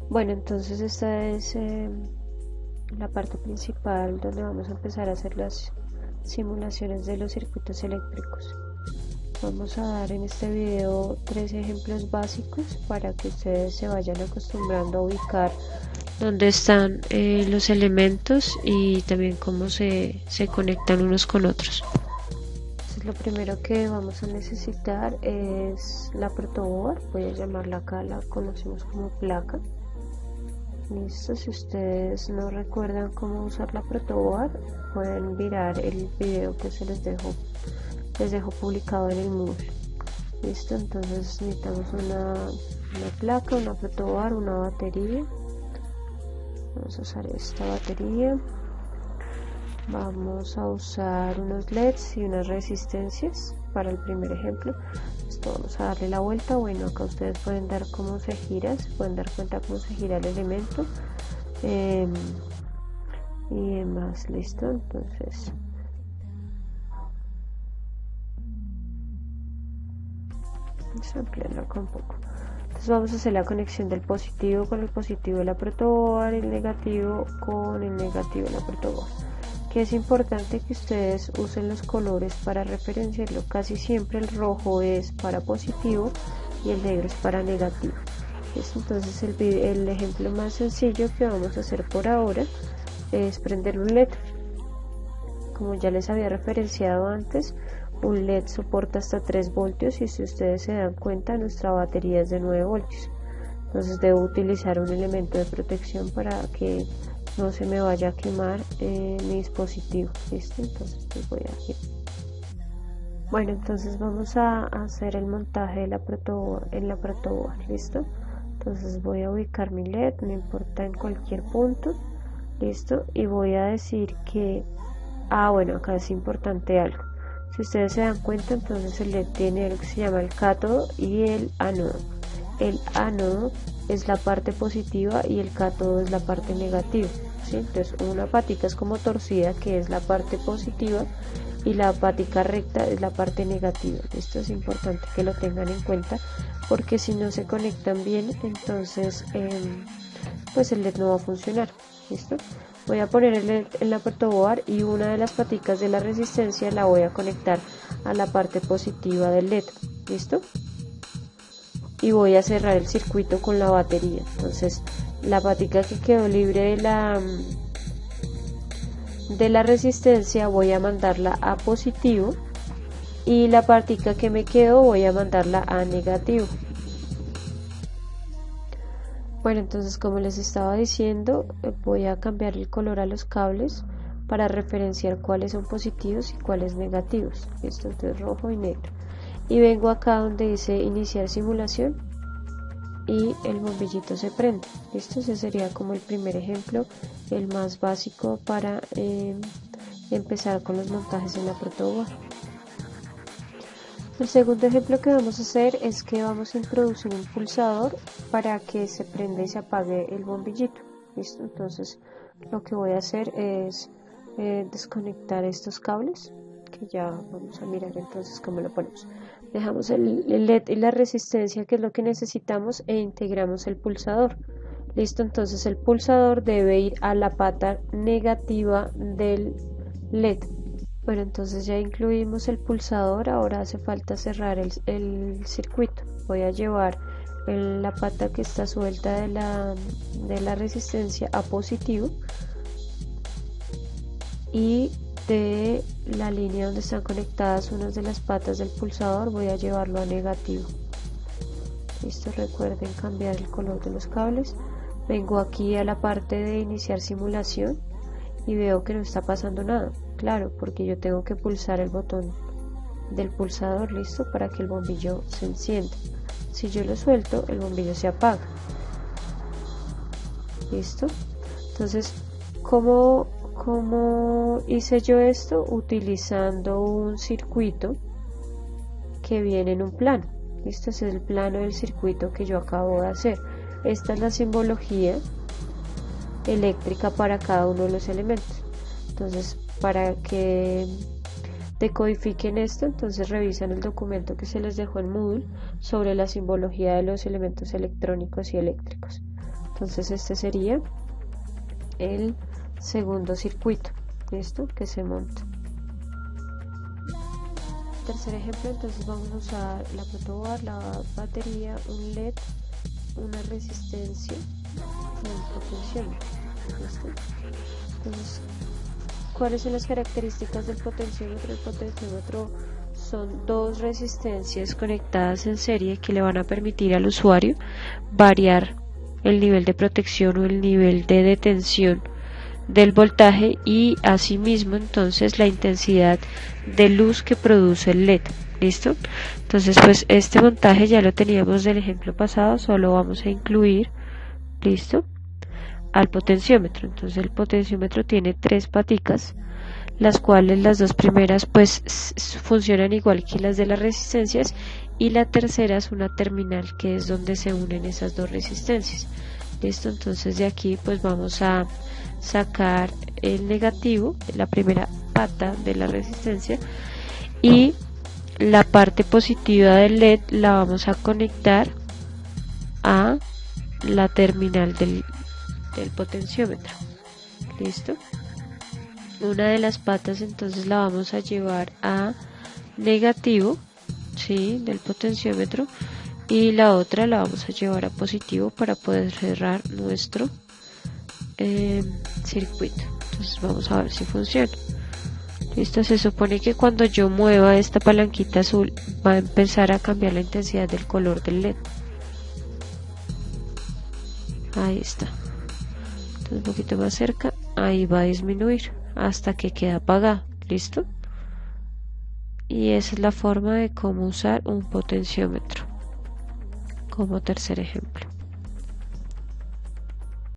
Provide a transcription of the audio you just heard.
Bueno, entonces esta es la parte principal donde vamos a empezar a hacer las simulaciones de los circuitos eléctricos. Vamos a dar en este video 3 ejemplos básicos para que ustedes se vayan acostumbrando a ubicar dónde están los elementos y también cómo se conectan unos con otros. Entonces, lo primero que vamos a necesitar es la protoboard. Voy a llamarla acá, la conocemos como placa. Listo, si ustedes no recuerdan cómo usar la protoboard, pueden mirar el video que les dejo publicado en el Moodle. Listo, entonces necesitamos una placa, una protoboard, una batería. Vamos a usar esta batería. Vamos a usar unos LEDs y unas resistencias para el primer ejemplo. Esto vamos a darle la vuelta. Bueno, acá ustedes pueden dar cómo se gira, se pueden dar cuenta cómo se gira el elemento y demás. Listo, entonces vamos a ampliarlo acá un poco. Entonces vamos a hacer la conexión del positivo con el positivo de la protoboard y el negativo con el negativo de la protoboard. Que es importante que ustedes usen los colores para referenciarlo. Casi siempre el rojo es para positivo y el negro es para negativo. Entonces el ejemplo más sencillo que vamos a hacer por ahora es prender un LED. Como ya les había referenciado antes, un LED soporta hasta 3 voltios y si ustedes se dan cuenta nuestra batería es de 9 voltios. Entonces debo utilizar un elemento de protección para que no se me vaya a quemar mi dispositivo. ¿Listo? Entonces voy a girar. Bueno, entonces vamos a hacer el montaje de la protoboard en la protoboard. ¿Listo? Entonces voy a ubicar mi LED, no importa en cualquier punto. ¿Listo? Y voy a decir que bueno, acá es importante algo. Si ustedes se dan cuenta, entonces el LED tiene algo que se llama el cátodo y el ánodo. El ánodo es la parte positiva y el cátodo es la parte negativa, ¿sí? Entonces una patica es como torcida, que es la parte positiva, y la patica recta es la parte negativa. Esto es importante que lo tengan en cuenta, porque si no se conectan bien, entonces pues el LED no va a funcionar. ¿Listo? Voy a poner el LED en la protoboard y una de las paticas de la resistencia la voy a conectar a la parte positiva del LED. ¿Listo? Y voy a cerrar el circuito con la batería. Entonces la patica que quedó libre de la resistencia voy a mandarla a positivo y la patica que me quedó voy a mandarla a negativo. Bueno, entonces como les estaba diciendo, voy a cambiar el color a los cables para referenciar cuáles son positivos y cuáles negativos. Esto entonces rojo y negro. Y vengo acá donde dice iniciar simulación y el bombillito se prende. Listo, ese sería como el primer ejemplo, el más básico para empezar con los montajes en la protoboard. El segundo ejemplo que vamos a hacer es que vamos a introducir un pulsador para que se prenda y se apague el bombillito. ¿Listo? Entonces lo que voy a hacer es desconectar estos cables, que ya vamos a mirar entonces cómo lo ponemos. Dejamos el LED y la resistencia, que es lo que necesitamos, e integramos el pulsador. Listo, entonces el pulsador debe ir a la pata negativa del LED. Bueno, entonces ya incluimos el pulsador, ahora hace falta cerrar el circuito. Voy a llevar la pata que está suelta de la resistencia a positivo y de la línea donde están conectadas unas de las patas del pulsador voy a llevarlo a negativo. Listo, recuerden cambiar el color de los cables. Vengo aquí a la parte de iniciar simulación y veo que no está pasando nada. Claro, porque yo tengo que pulsar el botón del pulsador, listo, para que el bombillo se encienda. Si yo lo suelto, el bombillo se apaga. Listo. Entonces, ¿cómo hice yo esto? Utilizando un circuito que viene en un plano. Listo, ese es el plano del circuito que yo acabo de hacer. Esta es la simbología eléctrica para cada uno de los elementos. Entonces, para que decodifiquen esto, entonces revisan el documento que se les dejó en Moodle sobre la simbología de los elementos electrónicos y eléctricos. Entonces este sería el segundo circuito, ¿listo? Que se monta. Tercer ejemplo, entonces vamos a usar la protoboard, la batería, un LED, una resistencia y un potenciómetro. ¿Listo? Entonces, ¿cuáles son las características del potenciómetro? El potenciómetro son dos resistencias conectadas en serie que le van a permitir al usuario variar el nivel de protección o el nivel de detención del voltaje y asimismo entonces la intensidad de luz que produce el LED. ¿Listo? Entonces pues este montaje ya lo teníamos del ejemplo pasado, solo vamos a incluir, ¿listo?, al potenciómetro. Entonces el potenciómetro tiene tres paticas, las cuales las dos primeras pues funcionan igual que las de las resistencias y la tercera es una terminal que es donde se unen esas dos resistencias. ¿Listo? Entonces de aquí pues vamos a sacar el negativo, la primera pata de la resistencia, y la parte positiva del LED la vamos a conectar a la terminal del potenciómetro. ¿Listo? Una de las patas entonces la vamos a llevar a negativo, ¿sí?, del potenciómetro, y la otra la vamos a llevar a positivo para poder cerrar nuestro circuito. Entonces vamos a ver si funciona. Listo, se supone que cuando yo mueva esta palanquita azul va a empezar a cambiar la intensidad del color del LED. Ahí está. Entonces un poquito más cerca, ahí va a disminuir hasta que queda apagado. ¿Listo? Y esa es la forma de cómo usar un potenciómetro como tercer ejemplo.